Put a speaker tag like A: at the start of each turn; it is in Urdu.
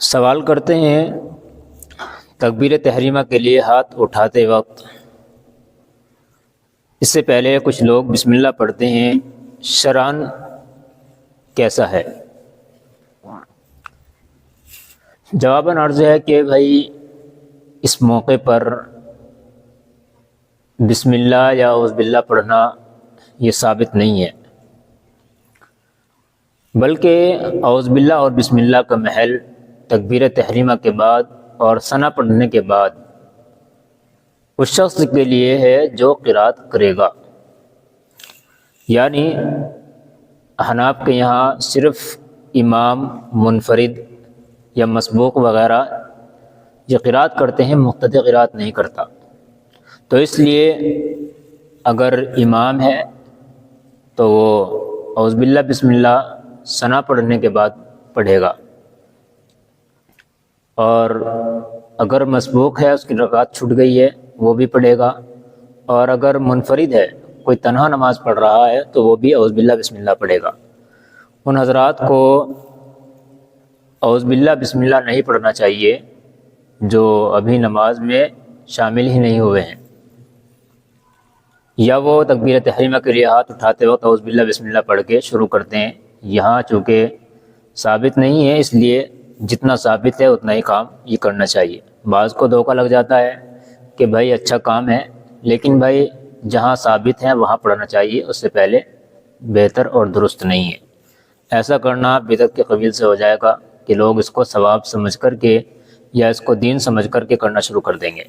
A: سوال کرتے ہیں تکبیر تحریمہ کے لیے ہاتھ اٹھاتے وقت اس سے پہلے کچھ لوگ بسم اللہ پڑھتے ہیں، شرعاً کیسا ہے؟ جواباً عرض ہے کہ بھائی اس موقع پر بسم اللہ یا اعوذ باللہ پڑھنا یہ ثابت نہیں ہے، بلکہ اعوذ باللہ اور بسم اللہ کا محل تکبیر تحریمہ کے بعد اور ثنا پڑھنے کے بعد اس شخص کے لیے ہے جو قرات کرے گا۔ یعنی احناف کے یہاں صرف امام منفرد یا مسبوق وغیرہ یہ قرات کرتے ہیں، مقتدی قرات نہیں کرتا، تو اس لیے اگر امام ہے تو وہ اعوذ باللہ بسم اللہ ثنا پڑھنے کے بعد پڑھے گا، اور اگر مسبوق ہے، اس کی رکعت چھوٹ گئی ہے، وہ بھی پڑھے گا، اور اگر منفرد ہے، کوئی تنہا نماز پڑھ رہا ہے تو وہ بھی اعوذ باللہ بسم اللہ پڑھے گا۔ ان حضرات کو اعوذ باللہ بسم اللہ نہیں پڑھنا چاہیے جو ابھی نماز میں شامل ہی نہیں ہوئے ہیں، یا وہ تکبیر تحریمہ کے لیے ہاتھ اٹھاتے وقت اعوذ باللہ بسم اللہ پڑھ کے شروع کرتے ہیں۔ یہاں چونکہ ثابت نہیں ہے، اس لیے جتنا ثابت ہے اتنا ہی کام یہ کرنا چاہیے۔ بعض کو دھوکہ لگ جاتا ہے کہ بھائی اچھا کام ہے، لیکن بھائی جہاں ثابت ہے وہاں پڑھنا چاہیے، اس سے پہلے بہتر اور درست نہیں ہے۔ ایسا کرنا بدعت کے قبیل سے ہو جائے گا کہ لوگ اس کو ثواب سمجھ کر کے یا اس کو دین سمجھ کر کے کرنا شروع کر دیں گے۔